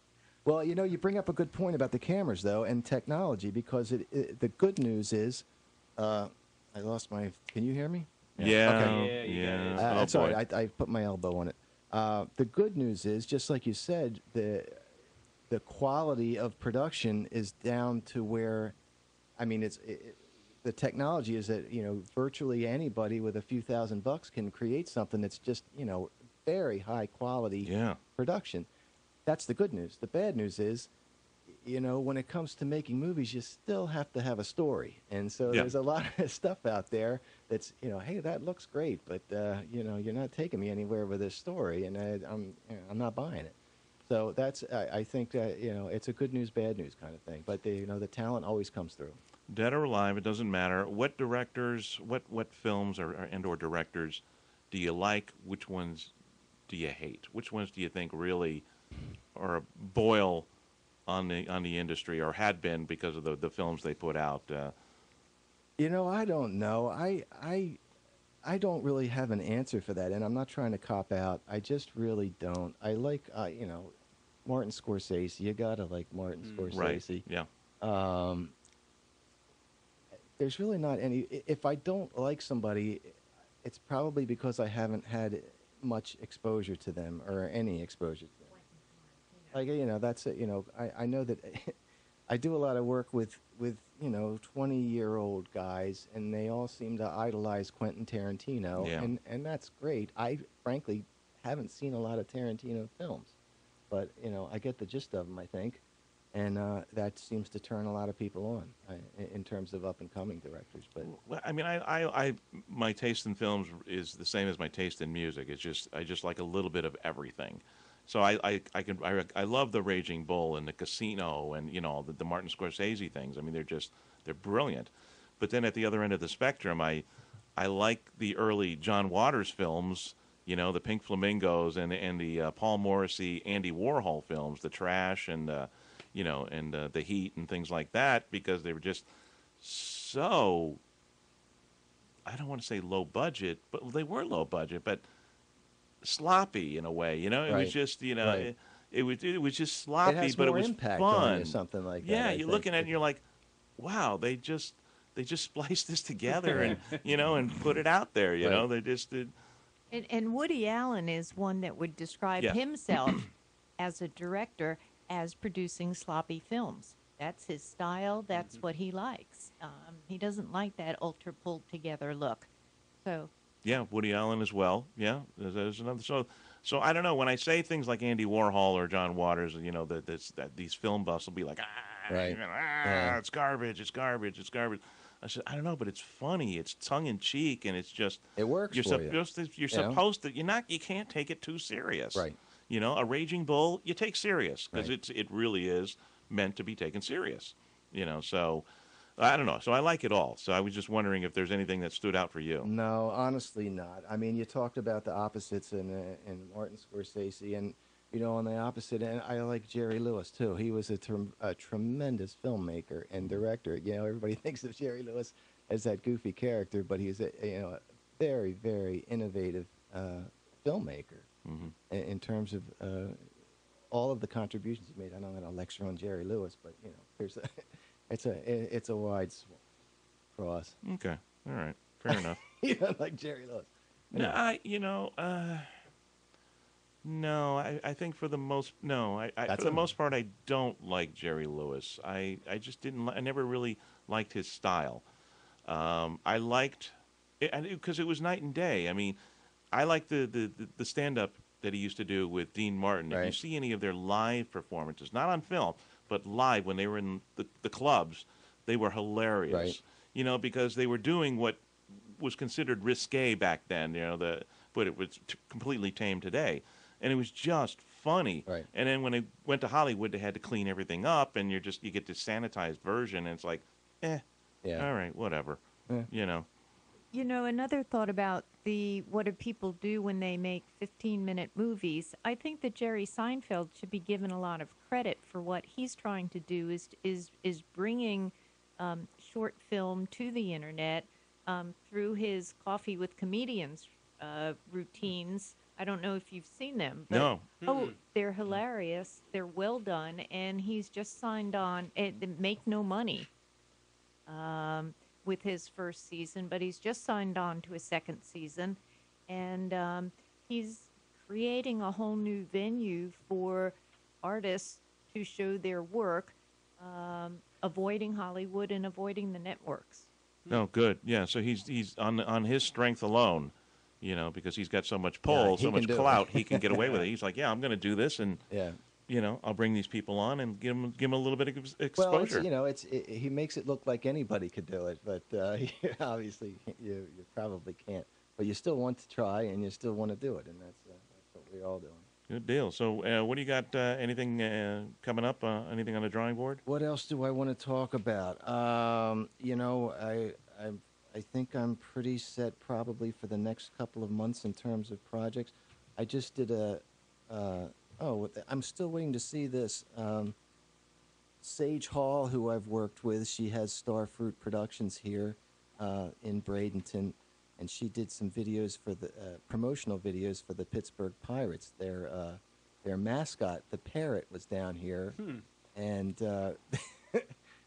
Well, you bring up a good point about the cameras, though, and technology, because the good news is, I lost my. Can you hear me? yeah, Okay. Yeah, you got it. Oh, It's all boy. right. I put my elbow on it. The good news is, just like you said, the quality of production is down to where, I mean, the technology is that virtually anybody with a few $1,000 can create something that's just very high quality Yeah. production. That's the good news. The bad news is, when it comes to making movies, you still have to have a story, and so Yeah. there's a lot of stuff out there that's hey, that looks great, but you're not taking me anywhere with this story, and I'm not buying it. So that's I think that it's a good news, bad news kind of thing, but the talent always comes through. Dead or alive, it doesn't matter. What directors, what films or directors do you like? Which ones do you hate? Which ones do you think really are a boil on the industry, or had been because of the films they put out? I don't know. I don't really have an answer for that, and I'm not trying to cop out. I just really don't. I like Martin Scorsese. You gotta like Martin Right. Scorsese. Yeah. There's really not any. If I don't like somebody, it's probably because I haven't had much exposure to them or any exposure to them. Like that's it. I know that I do a lot of work with 20-year-old guys, and they all seem to idolize Quentin Tarantino, Yeah. and that's great. I frankly haven't seen a lot of Tarantino films, but I get the gist of them, I think, and that seems to turn a lot of people on in terms of up and coming directors. But Well, I mean, I my taste in films is the same as my taste in music. It's just I just like a little bit of everything. So I love the Raging Bull and the Casino and the Martin Scorsese things. I mean, they're brilliant. But then at the other end of the spectrum, I like the early John Waters films. The Pink Flamingos and the Paul Morrissey, Andy Warhol films, The Trash and The Heat and things like that, because they were just so, I don't want to say low budget, but they were low budget, but sloppy in a way. It was Right. just Right. it was just it sloppy, has but it more was impact fun. on you, something like that. Yeah, I you're think. looking at it and you're like, wow, they just spliced this together and and put it out there. Right. They just did. And Woody Allen is one that would describe Yeah. himself as a director as producing sloppy films. That's his style. That's what he likes. He doesn't like that ultra pulled together look. So Yeah, Woody Allen as well. Yeah, there's another. So I don't know. When I say things like Andy Warhol or John Waters, that these film buffs will be like, Right. Yeah. it's garbage, it's garbage, it's garbage. I said, I don't know, but it's funny, it's tongue in cheek, and it's just It works You're for you. you're know? supposed to. You can't take it too serious. Right. A Raging Bull you take serious because Right. it really is meant to be taken serious. So. I don't know. So I like it all. So I was just wondering if there's anything that stood out for you. No, honestly not. I mean, you talked about the opposites in Martin Scorsese, and on the opposite end, I like Jerry Lewis too. He was a tremendous filmmaker and director. Everybody thinks of Jerry Lewis as that goofy character, but he's a very, very innovative filmmaker in terms of all of the contributions he made. I know I'm going to lecture on Jerry Lewis, but there's it's a wide cross. Okay. All right. Fair enough. You don't like Jerry Lewis? No, I think for the most, no, for That's the a- most part, I don't like Jerry Lewis. I just didn't, I never really liked his style. I liked, because it was night and day. I mean, I like the stand-up that he used to do with Dean Martin. If you Right. see any of their live performances, not on film, but live when they were in the clubs, they were hilarious. Right. Because they were doing what was considered risque back then. But it was completely tame today. and it was just funny. Right. And then when they went to Hollywood, they had to clean everything up, and you get this sanitized version, and it's like, Yeah. all right, whatever, Yeah. you know. You know, another thought about what do people do when they make 15-minute movies? I think that Jerry Seinfeld should be given a lot of credit for what he's trying to do is bringing short film to the internet through his Coffee with Comedians routines. I don't know if you've seen them. But, No. Oh, they're hilarious. They're well done, and he's just signed on. They make no money. With his first season, but he's just signed on to a second season, and he's creating a whole new venue for artists to show their work, avoiding Hollywood and avoiding the networks. No, good. Yeah, so he's on his strength alone, you know, because he's got so much pull, he so can much do it. clout, he can get away with it. He's like, yeah, I'm going to do this, and Yeah. you know, I'll bring these people on and give them a little bit of Well, exposure. he makes it look like anybody could do it, but obviously you probably can't. But you still want to try, and you still want to do it, and that's what we're all doing. Good deal. So, what do you got? Anything coming up? Anything on the drawing board? What else do I want to talk about? You know, I think I'm pretty set probably for the next couple of months in terms of projects. I just did I'm still waiting to see this. Sage Hall, who I've worked with, she has Starfruit Productions here in Bradenton, and she did some videos for the promotional videos for the Pittsburgh Pirates. Their mascot, the parrot, was down here, and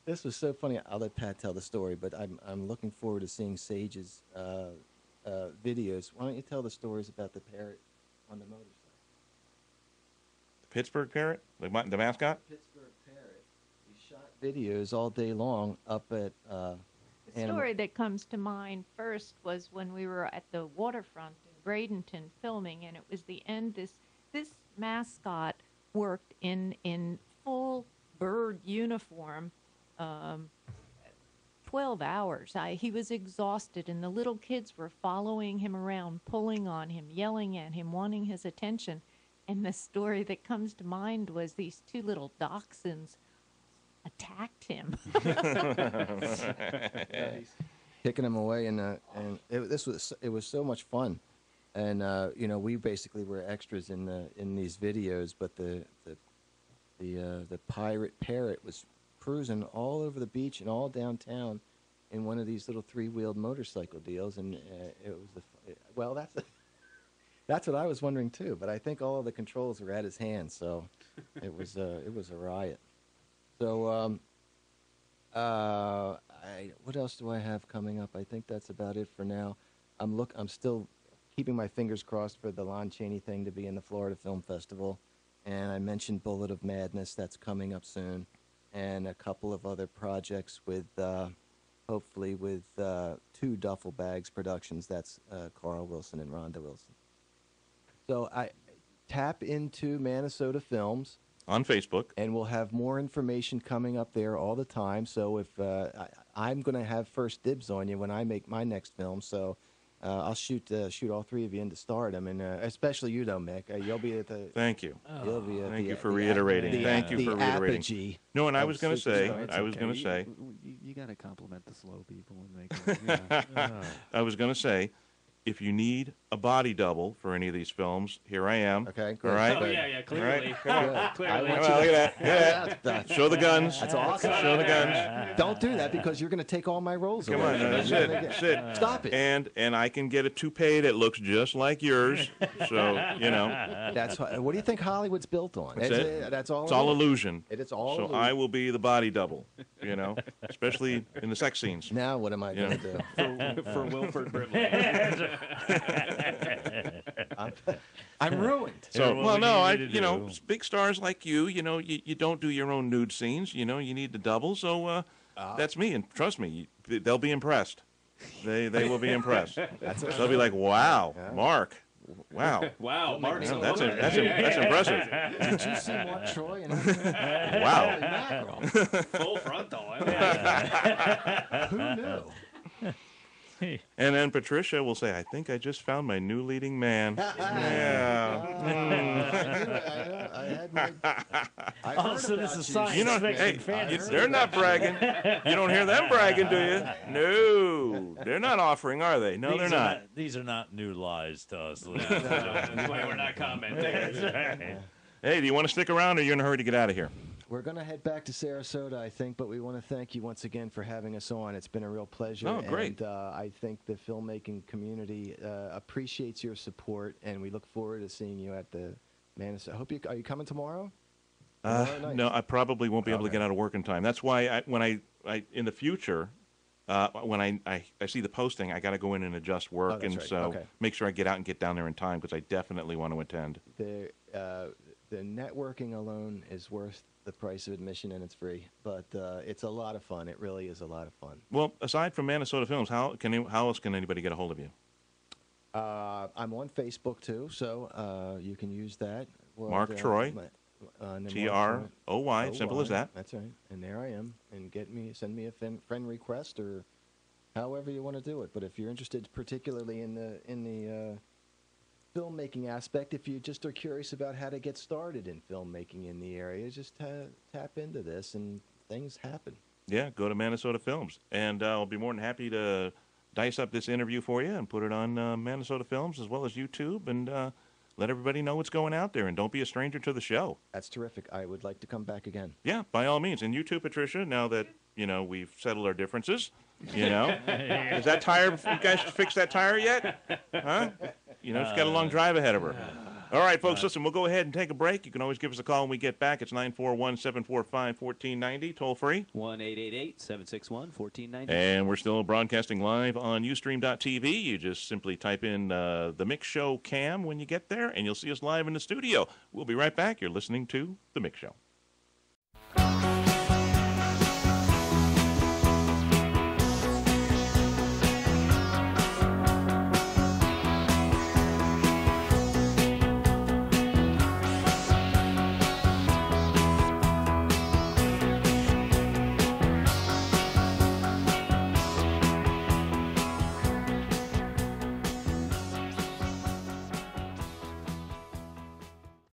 this was so funny. I'll let Pat tell the story, but I'm looking forward to seeing Sage's videos. Why don't you tell the stories about the parrot on the motorcycle? Pittsburgh Parrot, the mascot. Pittsburgh parrot. We shot videos all day long up at. The story that comes to mind first was when we were at the waterfront in Bradenton filming, and it was the end. This mascot worked in full bird uniform, 12 hours. He was exhausted, and the little kids were following him around, pulling on him, yelling at him, wanting his attention. And the story that comes to mind was these two little dachshunds attacked him. Kicking him away, and it was so much fun, and you know, we basically were extras in these videos, but the pirate parrot was cruising all over the beach and all downtown in one of these little three-wheeled motorcycle deals, and it was that's what I was wondering too. But I think all of the controls were at his hands, so it was a riot. So what else do I have coming up? I think that's about it for now. I'm still keeping my fingers crossed for the Lon Chaney thing to be in the Florida Film Festival, and I mentioned Bullet of Madness, that's coming up soon, and a couple of other projects with hopefully with Two Duffel Bags Productions. That's Carl Wilson and Rhonda Wilson. So I tap into ManaSota Films On Facebook. and we'll have more information coming up there all the time. So if I'm going to have first dibs on you when I make my next film, so I'll shoot all three of you into stardom, and especially you, though, Mick. You'll be at the. Thank you. You'll be at Thank the, you for the- reiterating. the- Thank you the for reiterating. apogee No, and I of was going to Super say, Star. It's I was okay. going to say, You got to compliment the slow people and make them. I was going to say, if you need a body double for any of these films, here I am. Okay, All good. right. Oh, yeah, All clearly. right. Come on. Good. I Clearly. want Come on, you look at that. Look at that. to- Show the guns. That's awesome. Show the guns. Don't do that because you're going to take all my roles Come away. on, that's it. That's it. Stop it. And I can get a toupee that looks just like yours. So, you know, That's what do you think Hollywood's built on? That's it. That's all. it's all it is. illusion. It's all. So illusion. I will be the body double, you know, especially in the sex scenes. Now what am I Yeah. going to do? For Wilford Brimley. I'm ruined. So, Yeah, what well, we no, need to you know, do. big stars like you know, you don't do your own nude scenes. You know, you need the double. So that's me, and trust me, they'll be impressed. They will be impressed. They'll be like, wow, Mark, wow, Wow, Mark's Yeah, all that's over it. that's impressive. Did you see Mark Troy? And Wow. Full frontal. Who knew? And then Patricia will say, I think I just found my new leading man. Yeah. I had my. I Oh, heard so this about is you. science You know, fiction hey, fantasy. they're not bragging. You don't hear them bragging, do you? No, they're not offering, are they? No, they're not. These are not new lies to us. That's why we're not commenting. Hey, do you want to stick around, or are you in a hurry to get out of here? We're going to head back to Sarasota, I think, but we want to thank you once again for having us on. It's been a real pleasure. Oh, great. And I think the filmmaking community appreciates your support, and we look forward to seeing you at the ManaSota. Are you coming tomorrow? Tomorrow night? No, I probably won't be able to Okay. get out of work in time. That's why when I in the future, when I see the posting, I got to go in and adjust work, that's and right. so Okay. make sure I get out and get down there in time because I definitely want to attend. The networking alone is worth the price of admission, and it's free. But it's a lot of fun. It really is a lot of fun. Well, aside from ManaSota Films, how else can anybody get a hold of you? I'm on Facebook too, so you can use that. Mark Troy, Troy, simple as that. That's right. And there I am. And send me a friend request or however you want to do it. But if you're interested, particularly in the filmmaking aspect, if you just are curious about how to get started in filmmaking in the area, just tap into this and things happen. Yeah, go to ManaSota Films, and I'll be more than happy to dice up this interview for you and put it on ManaSota Films as well as YouTube, and let everybody know what's going out there. And don't be a stranger to the show. That's terrific. I would like to come back again. Yeah, by all means. And you too, Patricia. Now that we've settled our differences, is that tire? You guys fixed that tire yet? Huh? She's got a long drive ahead of her. All right, folks, listen, we'll go ahead and take a break. You can always give us a call when we get back. It's 941-745-1490, toll free. 1-888-761-1490. And we're still broadcasting live on Ustream.tv. You just simply type in The Mic Show Cam when you get there, and you'll see us live in the studio. We'll be right back. You're listening to The Mic Show.